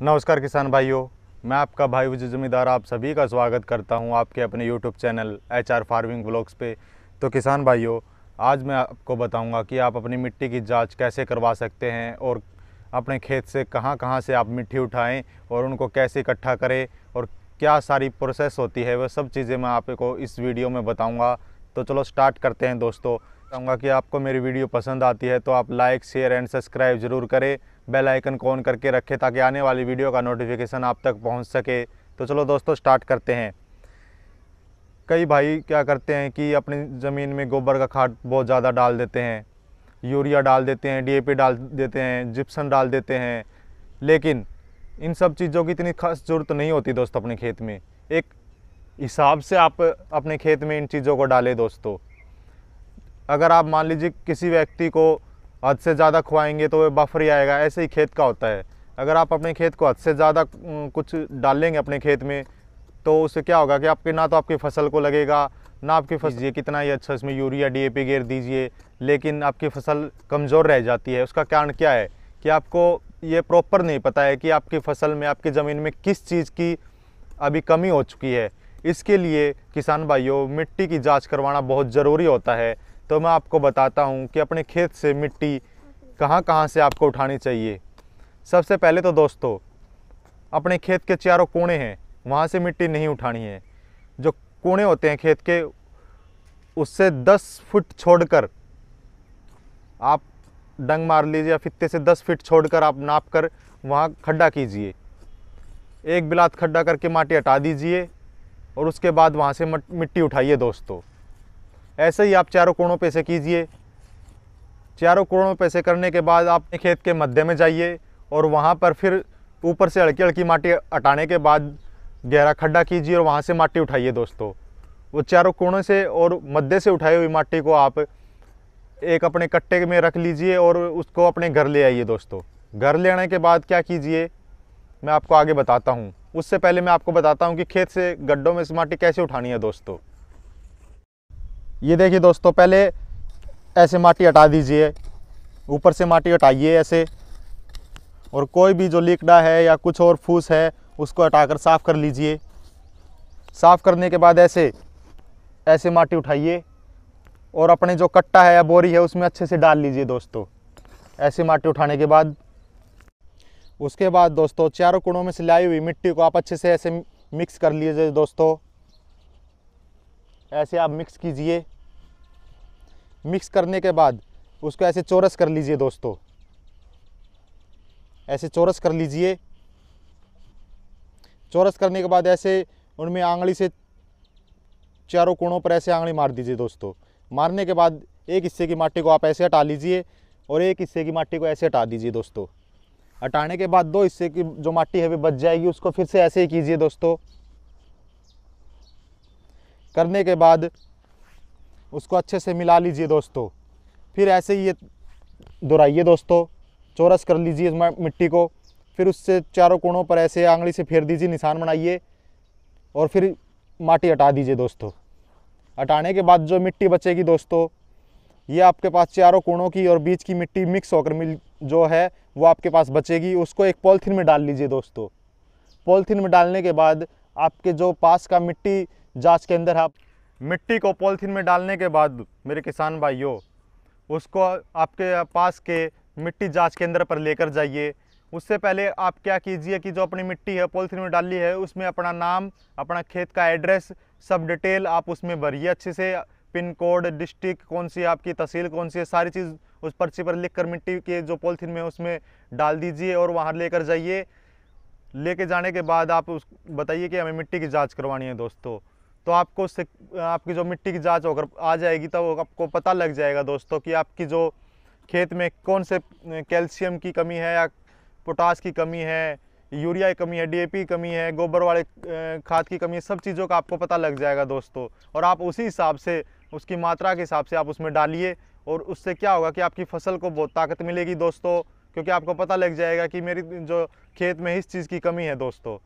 नमस्कार किसान भाइयों, मैं आपका भाई विजय जमींदार आप सभी का स्वागत करता हूं आपके अपने YouTube channel HR farming vlogs पे। तो किसान भाइयों, आज मैं आपको बताऊंगा कि आप अपनी मिट्टी की जांच कैसे करवा सकते हैं और अपने खेत से कहां-कहां से आप मिट्टी उठाएं और उनको कैसे इकट्ठा करें और क्या सारी प्रोसेस होती है, वह सब चीज़ें मैं आपको इस वीडियो में बताऊँगा। तो चलो स्टार्ट करते हैं दोस्तों। चाहूँगा कि आपको मेरी वीडियो पसंद आती है तो आप लाइक, शेयर एंड सब्सक्राइब ज़रूर करें, बेल आइकन को ऑन करके रखें ताकि आने वाली वीडियो का नोटिफिकेशन आप तक पहुंच सके। तो चलो दोस्तों स्टार्ट करते हैं। कई भाई क्या करते हैं कि अपनी ज़मीन में गोबर का खाद बहुत ज़्यादा डाल देते हैं, यूरिया डाल देते हैं, DAP डाल देते हैं, जिप्सम डाल देते हैं, लेकिन इन सब चीज़ों की इतनी खास ज़रूरत नहीं होती दोस्तों। अपने खेत में एक हिसाब से आप अपने खेत में इन चीज़ों को डालें दोस्तों। अगर आप मान लीजिए किसी व्यक्ति को हद से ज़्यादा खुआएंगे तो वह बफरी आएगा, ऐसे ही खेत का होता है। अगर आप अपने खेत को हद से ज़्यादा कुछ डालेंगे अपने खेत में तो उससे क्या होगा कि आपके ना तो आपकी फसल को लगेगा, ना आपकी फसल कितना ही अच्छा इसमें यूरिया DAP गेर दीजिए, लेकिन आपकी फसल कमज़ोर रह जाती है। उसका कारण क्या है कि आपको ये प्रॉपर नहीं पता है कि आपकी फसल में, आपकी ज़मीन में किस चीज़ की अभी कमी हो चुकी है। इसके लिए किसान भाइयों, मिट्टी की जांच करवाना बहुत ज़रूरी होता है। तो मैं आपको बताता हूं कि अपने खेत से मिट्टी कहां कहां से आपको उठानी चाहिए। सबसे पहले तो दोस्तों, अपने खेत के चारों कोने हैं वहां से मिट्टी नहीं उठानी है। जो कोने होते हैं खेत के, उससे 10 फुट छोड़कर आप डंग मार लीजिए या फित्ते से 10 फीट छोड़कर आप नाप कर वहाँ खड्डा कीजिए। एक बिलात खड्डा करके माटी हटा दीजिए और उसके बाद वहाँ से मिट्टी उठाइए दोस्तों। ऐसे ही आप चारों कोणों पे से कीजिए। चारों कोणों पे से करने के बाद आप खेत के मध्य में जाइए और वहाँ पर फिर ऊपर से हल्की हल्की माटी हटाने के बाद गहरा खड्डा कीजिए और वहाँ से माटी उठाइए दोस्तों। वो चारों कोणों से और मध्य से उठाई हुई माटी को आप एक अपने कट्टे में रख लीजिए और उसको अपने घर ले आइए दोस्तों। घर ले आने के बाद क्या कीजिए मैं आपको आगे बताता हूँ। उससे पहले मैं आपको बताता हूँ कि खेत से गड्ढों में से माटी कैसे उठानी है दोस्तों। ये देखिए दोस्तों, पहले ऐसे माटी हटा दीजिए, ऊपर से माटी हटाइए ऐसे, और कोई भी जो लीकड़ा है या कुछ और फूस है उसको हटाकर साफ़ कर लीजिए। साफ़ करने के बाद ऐसे ऐसे माटी उठाइए और अपने जो कट्टा है या बोरी है उसमें अच्छे से डाल लीजिए दोस्तों। ऐसे माटी उठाने के बाद उसके बाद दोस्तों चारों कोणों में से लाई हुई मिट्टी को आप अच्छे से ऐसे मिक्स कर लीजिए दोस्तों। ऐसे आप मिक्स कीजिए। मिक्स करने के बाद उसको ऐसे चौरस कर लीजिए दोस्तों। ऐसे चौरस कर लीजिए। चौरस करने के बाद ऐसे उनमें आंगली से चारों कोणों पर ऐसे आंगली मार दीजिए दोस्तों। मारने के बाद एक हिस्से की माटी को आप ऐसे हटा लीजिए और एक हिस्से की माटी को ऐसे हटा दीजिए दोस्तों। हटाने के बाद दो हिस्से की जो माटी है वो बच जाएगी, उसको फिर से ऐसे ही कीजिए दोस्तों। करने के बाद उसको अच्छे से मिला लीजिए दोस्तों। फिर ऐसे ही ये दोहराइए दोस्तों, चौरस कर लीजिए मिट्टी को। फिर उससे चारों कोणों पर ऐसे आंगली से फेर दीजिए, निशान बनाइए और फिर माटी हटा दीजिए दोस्तों। हटाने के बाद जो मिट्टी बचेगी दोस्तों, ये आपके पास चारों कोणों की और बीच की मिट्टी मिक्स होकर मिल जो है वो आपके पास बचेगी। उसको एक पॉलीथीन में डाल लीजिए दोस्तों। पॉलीथीन में डालने के बाद आपके जो पास का मिट्टी जांच के अंदर आप मिट्टी को पॉलीथीन में डालने के बाद मेरे किसान भाइयों, उसको आपके पास के मिट्टी जांच केंद्र पर लेकर जाइए। उससे पहले आप क्या कीजिए कि जो अपनी मिट्टी है पॉलीथीन में डाली है उसमें अपना नाम, अपना खेत का एड्रेस, सब डिटेल आप उसमें भरिए अच्छे से। पिन कोड, डिस्ट्रिक्ट कौन सी, आपकी तहसील कौन सी है, सारी चीज़ उस पर्ची पर लिख कर मिट्टी के जो पॉलीथीन में उसमें डाल दीजिए और वहाँ लेकर जाइए। लेके जाने के बाद आप उस बताइए कि हमें मिट्टी की जांच करवानी है दोस्तों। तो आपको उससे आपकी जो मिट्टी की जांच होकर आ जाएगी तो आपको पता लग जाएगा दोस्तों कि आपकी जो खेत में कौन से कैल्शियम की कमी है या पोटास की कमी है, यूरिया की कमी है, DAP की कमी है, गोबर वाले खाद की कमी है। सब चीज़ों का आपको पता लग जाएगा दोस्तों और आप उसी हिसाब से, उसकी मात्रा के हिसाब से आप उसमें डालिए। और उससे क्या होगा कि आपकी फसल को बहुत ताकत मिलेगी दोस्तों, क्योंकि आपको पता लग जाएगा कि मेरी जो खेत में इस चीज़ की कमी है दोस्तों।